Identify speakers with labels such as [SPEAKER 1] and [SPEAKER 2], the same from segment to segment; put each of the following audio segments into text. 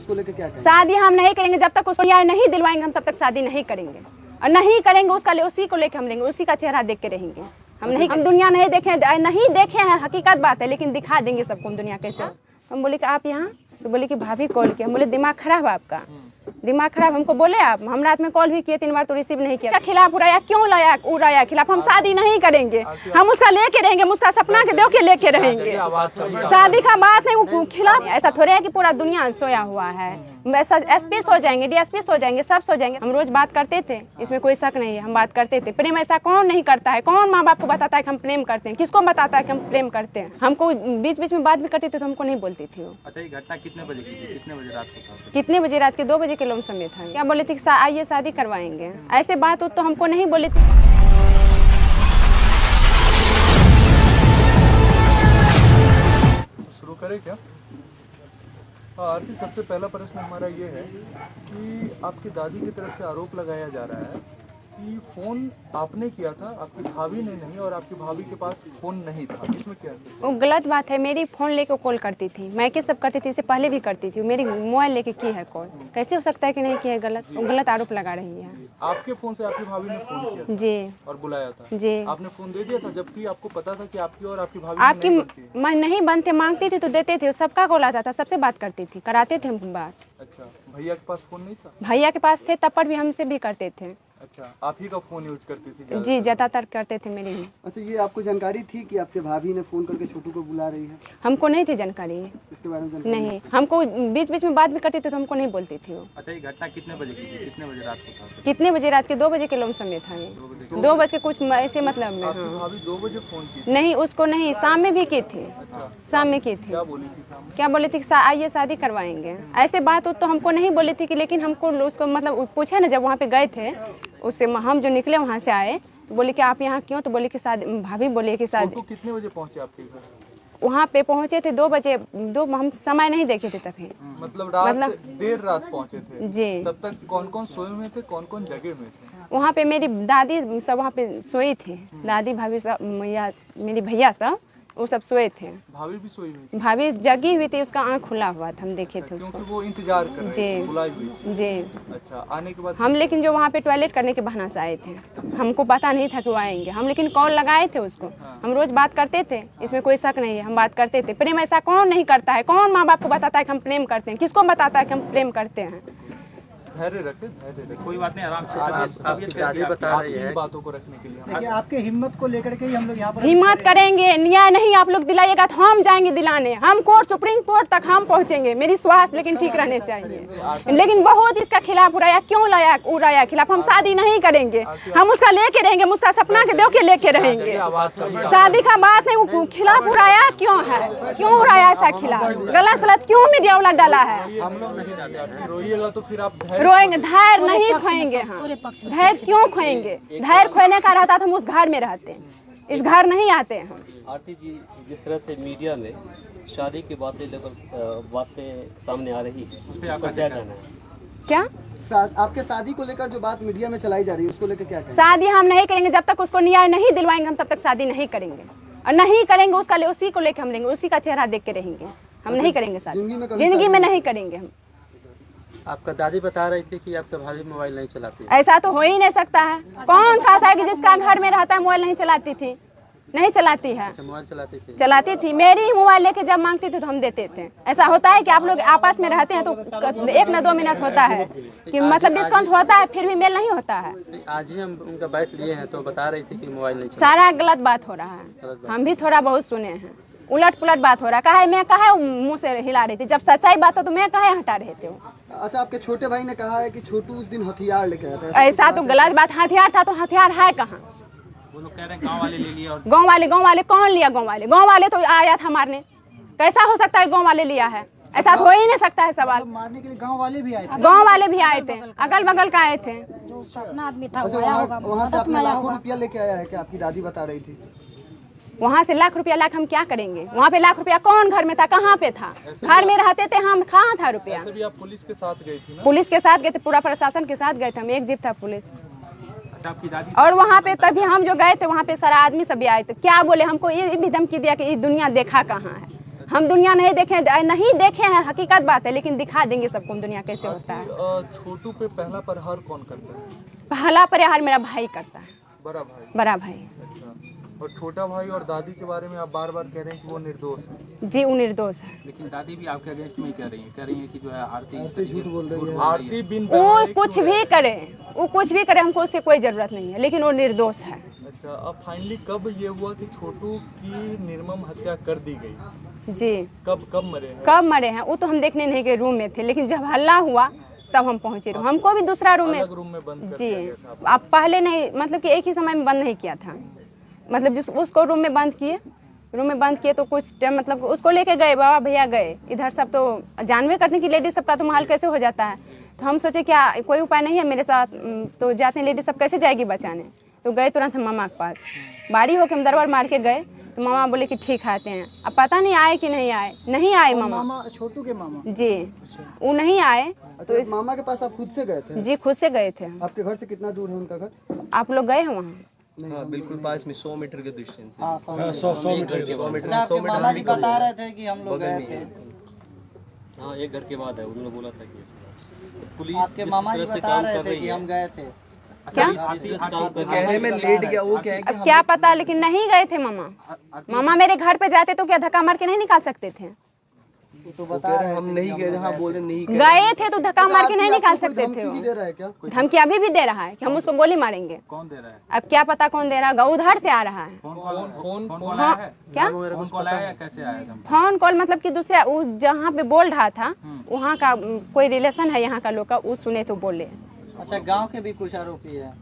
[SPEAKER 1] उसको लेकर क्या करेंगे?
[SPEAKER 2] शादी हम नहीं करेंगे जब तक उसको न्याय नहीं दिलवाएंगे, हम तब तक शादी नहीं करेंगे और नहीं करेंगे उसका उसी को लेकर हम रहेंगे, उसी का चेहरा देख के रहेंगे। हम नहीं, हम दुनिया नहीं देखे हैं, हकीकत बात है, लेकिन दिखा देंगे सबको हम दुनिया कैसे। हम बोले कि आप यहाँ, तो बोले कि भाभी कॉल किया। हम बोले दिमाग खराब है आपका, दिमाग खराब। हमको बोले आप, हम रात में कॉल भी किए 3 बार तो रिसीव नहीं किया। खिलाफ उड़ाया, क्यों लाया उड़ाया खिलाफ? हम शादी नहीं करेंगे, हम उसका लेके रहेंगे, उसका सपना के दो के लेके रहेंगे। शादी का बात नहीं, वो खिलाफ। ऐसा थोड़े है कि पूरा दुनिया सोया हुआ है। एसपी सो जाएंगे, डीएसपी सो जाएंगे, सब सो जाएंगे। हम रोज बात करते थे, इसमें कोई शक नहीं है, हम बात करते थे। प्रेम ऐसा कौन नहीं करता है? कौन माँ बाप को बताता है कि हम प्रेम करते हैं? किसको बताता है कि हम प्रेम करते हैं? हमको बीच बीच में बात भी करती थी तो हमको नहीं बोलती थी वो।
[SPEAKER 3] अच्छा, ये घटना कितने बजे की थी? कितने बजे रात को?
[SPEAKER 2] कितने बजे रात के? 2 बजे के लमसम में था। क्या बोले थे कि आइए शादी करवाएंगे, ऐसे बात हो तो हमको नहीं बोले थे।
[SPEAKER 4] शुरू करें क्या? आरती, सबसे पहला प्रश्न हमारा ये है कि आपकी दादी की तरफ से आरोप लगाया जा रहा है कि फोन आपने किया था, आपकी भाभी ने नहीं, और आपकी भाभी के पास फोन नहीं था। इसमें क्या है?
[SPEAKER 2] वो गलत बात है। मेरी फोन लेके कॉल करती थी, मैं के सब करती थी, इससे पहले भी करती थी। मेरी मोबाइल लेके की है कॉल, कैसे हो सकता है कि नहीं किया है? गलत, वो गलत आरोप लगा रही है।
[SPEAKER 4] आपके फोन से आपकी भाभी ने फोन किया था?
[SPEAKER 2] जी।
[SPEAKER 4] और बुलाया था?
[SPEAKER 2] जी।
[SPEAKER 4] आपने फोन दे दिया था जबकि आपको पता था कि आपकी और आपकी भाभी
[SPEAKER 2] आपकी मैं नहीं बनते, मांगती थी तो देते थे, सबका कॉल आता था, सबसे बात करती थी, कराते थे हम बात।
[SPEAKER 4] अच्छा, भैया के पास फोन नहीं था?
[SPEAKER 2] भैया के पास थे, तब पर भी हमसे भी करते थे।
[SPEAKER 4] अच्छा, आप ही का फोन यूज करती थी?
[SPEAKER 2] जी, ज्यादातर करते थे मेरे ही।
[SPEAKER 1] अच्छा, ये आपको जानकारी थी कि आपके भाभी ने फोन करके छोटू को बुला रही है?
[SPEAKER 2] हमको नहीं थी जानकारी
[SPEAKER 1] इसके बारे में जानकारी
[SPEAKER 2] नहीं। हमको बीच बीच में बात भी करती थी तो हमको नहीं बोलती थी वो।
[SPEAKER 3] अच्छा, ये घटना कितने बजे की थी? कितने बजे रात को था?
[SPEAKER 2] कितने बजे रात के? 2 बजे के लमसम में था ये। 2 बज के कुछ ऐसे मतलब में।
[SPEAKER 4] आपकी भाभी 2 बजे फोन की?
[SPEAKER 2] नहीं, उसको नहीं, शाम में भी की थी। शाम में की थी।
[SPEAKER 4] क्या बोली थी शाम में?
[SPEAKER 2] क्या बोली थी कि आइए शादी करवाएंगे, ऐसे बात हो तो हमको नहीं बोली थी कि, लेकिन हमको उसको मतलब पूछे ना, जब वहाँ पे गए थे उससे, हम जो निकले वहाँ से आए तो बोले कि आप यहाँ क्यों? तो बोले कि शादी, भाभी बोले कि शादी।
[SPEAKER 4] कितने बजे पहुँचे आपके घर?
[SPEAKER 2] वहाँ पे पहुँचे थे 2 बजे। हम समय नहीं देखे थे तभी।
[SPEAKER 4] मतलब देर रात पहुँचे थे?
[SPEAKER 2] जी।
[SPEAKER 4] तब तक कौन कौन सोए हुए थे, कौन कौन जगे हुए थे?
[SPEAKER 2] वहाँ पे मेरी दादी सब वहाँ पे सोई थी, दादी भाभी सब, या मेरी भैया सब, वो सब सोए थे।
[SPEAKER 4] भाभी भी सोई हुई?
[SPEAKER 2] भाभी जगी हुई थी, उसका आँख खुला हुआ था, हम देखे थे उसको।
[SPEAKER 4] क्योंकि वो इंतजार कर रहे थे, बुलाई हुई।
[SPEAKER 2] जी।
[SPEAKER 4] अच्छा, आने के बाद
[SPEAKER 2] हम लेकिन जो वहाँ पे टॉयलेट करने के बहाने से आए थे, हमको पता नहीं था कि वो आएंगे। हम लेकिन कॉल लगाए थे उसको, हम रोज बात करते थे, इसमें कोई शक नहीं है, हम बात करते थे। प्रेम ऐसा कौन नहीं करता है? कौन माँ बाप को बताता है कि हम प्रेम करते हैं? किसको बताता है कि हम प्रेम करते हैं?
[SPEAKER 4] धैर्य रखे, धैर्य रखे,
[SPEAKER 3] कोई बात नहीं, आराम से।
[SPEAKER 4] आपकी दादी बता रही है बातों को रखने के लिए।
[SPEAKER 1] देखिए, आपके हिम्मत को लेकर के ही हम लोग यहाँ पर
[SPEAKER 2] हिम्मत करेंगे। न्याय नहीं आप लोग दिलाइएगा तो हम जाएंगे दिलाने, हम कोर्ट, सुप्रीम कोर्ट तक हम पहुँचेंगे। मेरी स्वास्थ्य लेकिन ठीक रहने चाहिए। लेकिन बहुत इसका खिलाफ उड़ाया, क्यों लाया उड़ाया खिलाफ? हम शादी नहीं करेंगे, हम उसका लेके रहेंगे, उसका सपना के दो के लेके रहेंगे। शादी का बात नहीं, वो खिलाफ उड़ाया क्यों है? क्यों उड़ाया ऐसा खिलाफ? गलत सलत क्यों मीडिया वाला डाला है?
[SPEAKER 4] रोइएगा तो फिर आप
[SPEAKER 2] रोएंगे, धैर्य नहीं खोएंगे हम। धैर्य क्यों खोएंगे? धैर्य खोने का रहता तो हम उस घर में रहते, इस घर नहीं आते हैं हम।
[SPEAKER 5] आरती जी, जिस तरह से मीडिया में शादी की बातें सामने आ रही है, उस पर आपका क्या कहना है?
[SPEAKER 2] क्या
[SPEAKER 1] आपके शादी को लेकर जो बात मीडिया में चलाई जा रही है, उसको लेकर क्या कहना?
[SPEAKER 2] शादी हम नहीं करेंगे जब तक उसको न्याय नहीं दिलवाएंगे, हम तब तक शादी नहीं करेंगे और नहीं करेंगे उसका उसी को लेकर हम रहेंगे, उसी का चेहरा देख के रहेंगे। हम नहीं करेंगे शादी, जिंदगी में नहीं करेंगे हम।
[SPEAKER 6] आपका दादी बता रही थी कि आपका भाभी मोबाइल नहीं चलाती।
[SPEAKER 2] ऐसा तो हो ही नहीं सकता है। कौन कहता है कि जिसका घर में रहता है मोबाइल नहीं चलाती थी? नहीं चलाती है।
[SPEAKER 6] अच्छा, मोबाइल चलाती थी?
[SPEAKER 2] चलाती थी। मेरी ही मोबाइल लेके जब मांगती थी तो हम देते थे। ऐसा होता है कि आप लोग आपस में रहते हैं तो 1 न 2 मिनट होता है कि मतलब डिस्काउंट होता है, फिर भी मेल नहीं होता है।
[SPEAKER 6] आज ही हम उनका बैठ लिए हैं तो बता रही थी कि मोबाइल नहीं चलाती।
[SPEAKER 2] सारा गलत बात हो रहा है, हम भी थोड़ा बहुत सुने हैं। उलट पुलट बात हो रहा है। कहा है मैं कहा मुँह से हिला रही थी, जब सच्चाई बात हो तो मैं कहा हटा रहे थे।
[SPEAKER 1] अच्छा, आपके छोटे भाई ने कहा है कि छोटू उस दिन हथियार लेके आया था।
[SPEAKER 2] ऐसा तो गलत बात। हथियार था तो हथियार है कहाँ?
[SPEAKER 3] वो लोग कह रहे हैं गांव वाले ले लिए। और
[SPEAKER 2] गांव वाले कौन लिया? गांव वाले तो आया था मारने। कैसा हो सकता है गांव वाले लिया है? ऐसा हो ही नहीं सकता है। सवाल
[SPEAKER 1] मारने के लिए गांव वाले भी आए थे।
[SPEAKER 2] गांव वाले भी आए थे, अगल बगल का आए थे।
[SPEAKER 1] आदमी था वहाँ से आपने लाखों रुपया लेके आया है, क्या आपकी दादी बता रही थी?
[SPEAKER 2] वहाँ से लाख रुपया हम क्या करेंगे? वहाँ पे लाख रुपया कौन घर में था? कहाँ पे था? घर में रहते थे हम, कहाँ था रुपया?
[SPEAKER 4] ऐसे भी आप पुलिस के साथ गई थी ना?
[SPEAKER 2] पुलिस के साथ गए थे, पूरा प्रशासन के साथ गए थे हम, एक जीप था पुलिस।
[SPEAKER 3] अच्छा, आपकी दादी
[SPEAKER 2] और वहाँ पे तभी हम जो गए थे वहाँ पे सारा आदमी सब भी आए थे। क्या बोले हमको? ये भी धमकी दिया कि ये दुनिया देखा कहाँ है, हम दुनिया नहीं देखे हैं, हकीकत बात है, लेकिन दिखा देंगे सबको हम दुनिया कैसे होता है।
[SPEAKER 4] छोटू पे पहला प्रहार कौन करता है?
[SPEAKER 2] पहला प्रहार मेरा भाई करता है, बड़ा भाई।
[SPEAKER 4] अच्छा, और छोटा भाई और दादी के बारे में आप बार बार कह रहे हैं कि वो निर्दोष है।
[SPEAKER 2] जी, वो निर्दोष है।
[SPEAKER 3] लेकिन दादी भी आपके अगेंस्ट में ही कह रही हैं कि जो है आरती
[SPEAKER 1] झूठ बोल रही है।
[SPEAKER 4] आरती बिन
[SPEAKER 2] वो कुछ भी करे, हमको उससे कोई जरूरत नहीं है, लेकिन वो निर्दोष है।
[SPEAKER 4] अच्छा, अब फाइनली कब ये हुआ कि छोटू की निर्मम हत्या कर दी गई?
[SPEAKER 2] जी,
[SPEAKER 4] कब मरे हैं?
[SPEAKER 2] कब मरे हैं वो तो हम देखने नहीं गए, रूम में थे, लेकिन जब हल्ला हुआ तब हम पहुंचे। हमको भी दूसरा रूम
[SPEAKER 4] अलग रूम में बंद कर
[SPEAKER 2] जी,
[SPEAKER 4] दिया गया था आपको?
[SPEAKER 2] आप पहले नहीं, मतलब कि एक ही समय में बंद नहीं किया था, मतलब जिस उसको रूम में बंद किए तो कुछ टाइम मतलब उसको लेके गए, बाबा भैया गए, इधर सब तो जानवे करने की लेडीज सबका तो माहौल कैसे हो जाता है। तो हम सोचे क्या कोई उपाय नहीं है मेरे साथ, तो जाते हैं लेडीज सब कैसे जाएगी बचाने। तो गए तुरंत हम मामा के पास, बारी होके हम दरबार मार के गए, तो मामा बोले कि ठीक आते हैं। अब पता नहीं आए कि नहीं आए मामा
[SPEAKER 7] छोटू के मामा
[SPEAKER 2] जी, वो नहीं आए।
[SPEAKER 1] अच्छा, तो मामा के पास आप खुद से गए थे?
[SPEAKER 2] जी, खुद से गए थे।
[SPEAKER 1] आपके घर से कितना दूर है उनका घर?
[SPEAKER 2] आप लोग गए हैं वहाँ?
[SPEAKER 8] हाँ, बिल्कुल पास में 100 मीटर के डिस्टेंस है।
[SPEAKER 7] 100
[SPEAKER 8] मीटर
[SPEAKER 7] आपके मामा जी बता रहे थे कि हम लोग गए थे।
[SPEAKER 5] हाँ, एक घर के बाद है, उन्होंने बोला था कि पुलिस
[SPEAKER 7] आपके मामा जी बता रहे थे कि हम गए थे।
[SPEAKER 2] क्या
[SPEAKER 8] कहने में लेट गया वो, क्या है कि
[SPEAKER 2] अब क्या पता, लेकिन नहीं गए थे मामा मेरे घर पे जाते तो क्या धक्का मार के नहीं निकाल सकते थे?
[SPEAKER 7] तो
[SPEAKER 8] वो कह रहे हैं हम नहीं गए, हाँ बोले नहीं
[SPEAKER 2] गए थे तो धक्का मार के नहीं निकाल सकते थे।
[SPEAKER 1] धमकी भी दे रहा है क्या?
[SPEAKER 2] धमकी अभी भी दे रहा है कि हम उसको गोली मारेंगे।
[SPEAKER 3] कौन दे रहा है?
[SPEAKER 2] अब क्या पता कौन दे रहा है, उधर से आ रहा है।
[SPEAKER 3] फोन आया है?
[SPEAKER 2] क्या
[SPEAKER 3] फोन कॉल आया या कैसे आया था?
[SPEAKER 2] फोन कॉल मतलब कि दूसरा वो जहाँ पे बोल रहा था वहाँ का कोई रिलेशन है यहाँ का लोग का, वो सुने तो बोले।
[SPEAKER 7] अच्छा, गांव के भी कुछ आरोपी है?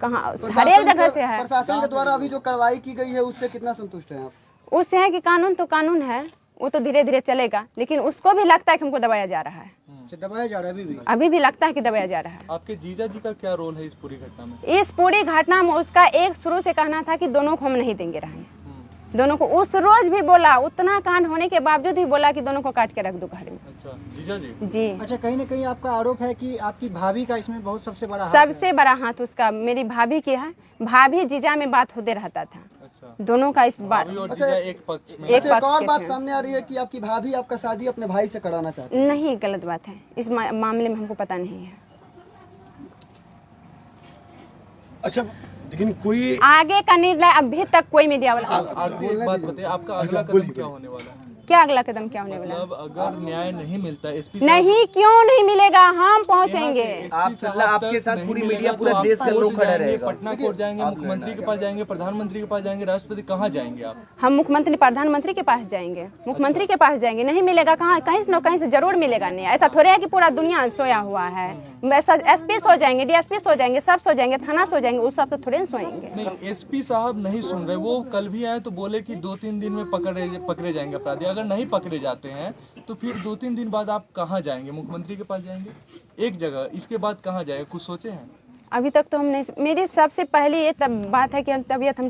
[SPEAKER 2] कहाँ, हर एक जगह से है।
[SPEAKER 1] प्रशासन के द्वारा अभी जो कार्रवाई की गई है उससे कितना संतुष्ट हैं आप?
[SPEAKER 2] उससे है कि कानून तो कानून है, वो तो धीरे धीरे चलेगा, लेकिन उसको भी लगता है कि हमको दबाया जा रहा है।
[SPEAKER 7] दबाया जा रहा है
[SPEAKER 2] अभी भी लगता है कि दबाया जा रहा है।
[SPEAKER 4] आपके जीजा जी का क्या रोल है इस पूरी घटना में?
[SPEAKER 2] इस पूरी घटना में उसका एक शुरू से कहना था कि दोनों को हम नहीं देंगे रहने, दोनों को। उस रोज भी बोला, उतना कांड होने के बावजूद भी बोला कि दोनों को काट के रख दो घर में।
[SPEAKER 4] अच्छा, जीजा जी?
[SPEAKER 2] जी।
[SPEAKER 7] अच्छा, कहीं ना कहीं आपका आरोप है कि आपकी भाभी का इसमें बहुत सबसे बड़ा हाथ उसका, मेरी भाभी की है। भाभी जीजा में बात होते रहता था।
[SPEAKER 4] अच्छा,
[SPEAKER 2] दोनों का इस बात
[SPEAKER 1] अच्छा,
[SPEAKER 4] एक पक्ष में।
[SPEAKER 1] अच्छा, एक और बात सामने आ रही है कि आपकी भाभी आपका शादी अपने भाई से कराना चाहती है।
[SPEAKER 2] नहीं, गलत बात है, इस मामले में हमको पता नहीं है।
[SPEAKER 9] अच्छा, लेकिन कोई
[SPEAKER 2] आगे का निर्णय अभी तक कोई मीडिया वाला।
[SPEAKER 4] आरती, एक बात बताइए, आपका अगला कदम क्या होने वाला है?
[SPEAKER 2] क्या अगला कदम क्या होने वाला है?
[SPEAKER 4] मतलब अगर न्याय नहीं मिलता, एसपी
[SPEAKER 2] नहीं, क्यों नहीं मिलेगा, हम पहुंचेंगे।
[SPEAKER 8] आपके साथ पूरी मीडिया, पूरा देश का लोग खड़ा रहेगा।
[SPEAKER 4] पटना कोर्ट जाएंगे, मुख्यमंत्री के पास जाएंगे, प्रधानमंत्री के पास जाएंगे, राष्ट्रपति, कहाँ जाएंगे आप?
[SPEAKER 2] हम मुख्यमंत्री प्रधानमंत्री के पास जाएंगे, मुख्यमंत्री के पास जाएंगे। नहीं मिलेगा कहाँ, कहीं से न कहीं से जरूर मिलेगा। नहीं, ऐसा थोड़ा है कि पूरा दुनिया सोया हुआ है। ऐसा एसपी सो जाएंगे, डीएसपी सो जाएंगे, सब सो जाएंगे, थाना सो जाएंगे, उस सब तो थोड़े सोएंगे।
[SPEAKER 4] नहीं, एसपी साहब नहीं सुन रहे। वो कल भी आए तो बोले कि 2-3 दिन में पकड़े जाएंगे अपराधी। अगर नहीं पकड़े जाते हैं तो फिर 2-3 दिन बाद आप कहाँ जाएंगे? मुख्यमंत्री के पास जाएंगे एक जगह, इसके बाद कहाँ जाएंगे? कुछ सोचे हैं?
[SPEAKER 2] अभी तक तो हम नहीं। मेरी सबसे पहले ये बात है कि हम तबीयत हम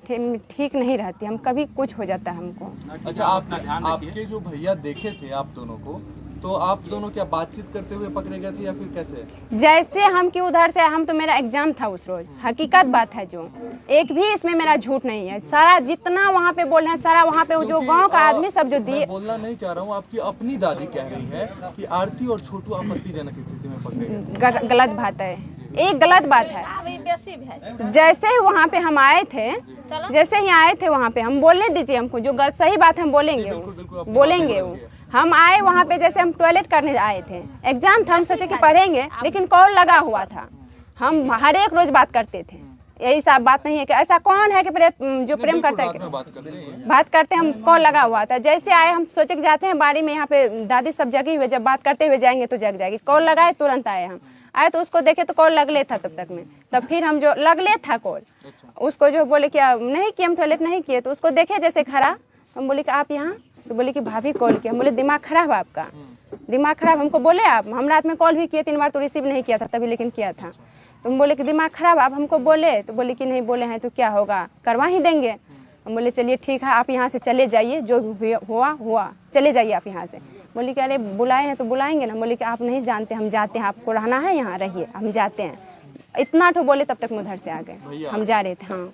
[SPEAKER 2] ठीक नहीं रहती, हम कभी कुछ हो जाता है हमको।
[SPEAKER 4] अच्छा, आपके जो भैया देखे थे आप दोनों को, तो आप दोनों क्या बातचीत करते हुए पकड़े गए थे या फिर कैसे?
[SPEAKER 2] जैसे हम कि उधर से हम तो मेरा एग्जाम था उस रोज, हकीकत बात है जो, एक भी इसमें मेरा झूठ नहीं है। सारा जितना वहाँ पे बोल रहे हैं, सारा वहाँ पे जो गांव का आदमी सब जो दिए।
[SPEAKER 4] बोलना नहीं चाह रहा हूँ, आपकी अपनी दादी कह रही है कि आरती और छोटू आपत्तिजनक स्थिति में पकड़े गए।
[SPEAKER 2] गलत बात है, एक गलत बात है। जैसे ही वहाँ पे हम आए थे, वहाँ पे हम बोलने दीजिए हमको, जो गलत सही बात हम बोलेंगे, बोलेंगे वो। हम आए वहाँ पे, जैसे हम टॉयलेट करने आए थे, एग्जाम था, हम सोचे कि पढ़ेंगे, लेकिन कॉल लगा हुआ था। हम हर एक रोज बात करते थे, यही सब बात नहीं है कि ऐसा कौन है कि जो प्रेम करता है, बात करते हम, कॉल लगा हुआ था। जैसे आए हम सोचे कि जाते हैं बाड़ी में, यहाँ पे दादी सब जगी हुए, जब बात करते हुए जाएंगे तो जग जाएगी। कॉल लगाए, तुरंत आए। हम आए तो उसको देखे तो कॉल लगले था तब तक में, तब फिर हम जो लगले था कॉल, उसको जो बोले कि नहीं किए, हम टॉयलेट नहीं किए, तो उसको देखे जैसे खड़ा, हम बोले कि आप यहाँ, तो बोले कि भाभी कॉल किया। हम बोले दिमाग खराब है आपका, दिमाग खराब। हमको बोले आप, हम रात में कॉल भी किए 3 बार, तो रिसीव नहीं किया था तभी, लेकिन किया था। तो हम बोले कि दिमाग खराब, आप हमको बोले, तो बोले कि नहीं बोले हैं तो क्या होगा, करवा ही देंगे। हम बोले चलिए ठीक है, आप यहाँ से चले जाइए, जो हुआ चले जाइए आप यहाँ से। बोले कि अरे बुलाए हैं तो बुलाएंगे ना। बोले कि आप नहीं जानते, हम जाते हैं, आपको रहना है यहाँ रहिए, हम जाते हैं। इतना तो बोले, तब तक हम उधर से आ गए, हम जा रहे थे। हाँ,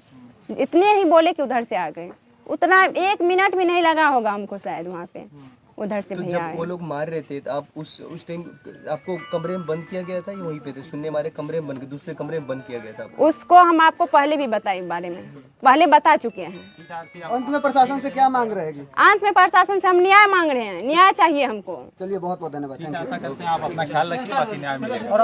[SPEAKER 2] इतने ही बोले कि उधर से आ गए। उतना 1 मिनट भी नहीं लगा होगा हमको शायद वहाँ पे। उधर से
[SPEAKER 8] तो
[SPEAKER 2] भैया
[SPEAKER 8] जब
[SPEAKER 2] आए।
[SPEAKER 8] वो लोग मार रहे थे तो आप उस टाइम आपको कमरे में बंद किया गया था या वहीं पे थे? सुनने मारे कमरे में बंद के दूसरे कमरे में बंद किया गया था आपको?
[SPEAKER 2] उसको हम आपको पहले भी बताए बारे में, पहले बता चुके हैं।
[SPEAKER 1] अंत में प्रशासन से क्या मांग रहेगी?
[SPEAKER 2] अंत में प्रशासन से हम न्याय मांग रहे हैं, न्याय चाहिए हमको।
[SPEAKER 1] चलिए बहुत बहुत धन्यवाद, थैंक यू।
[SPEAKER 3] आशा करते हैं आप अपना ख्याल रखिए, बाकी न्याय मिलेगा।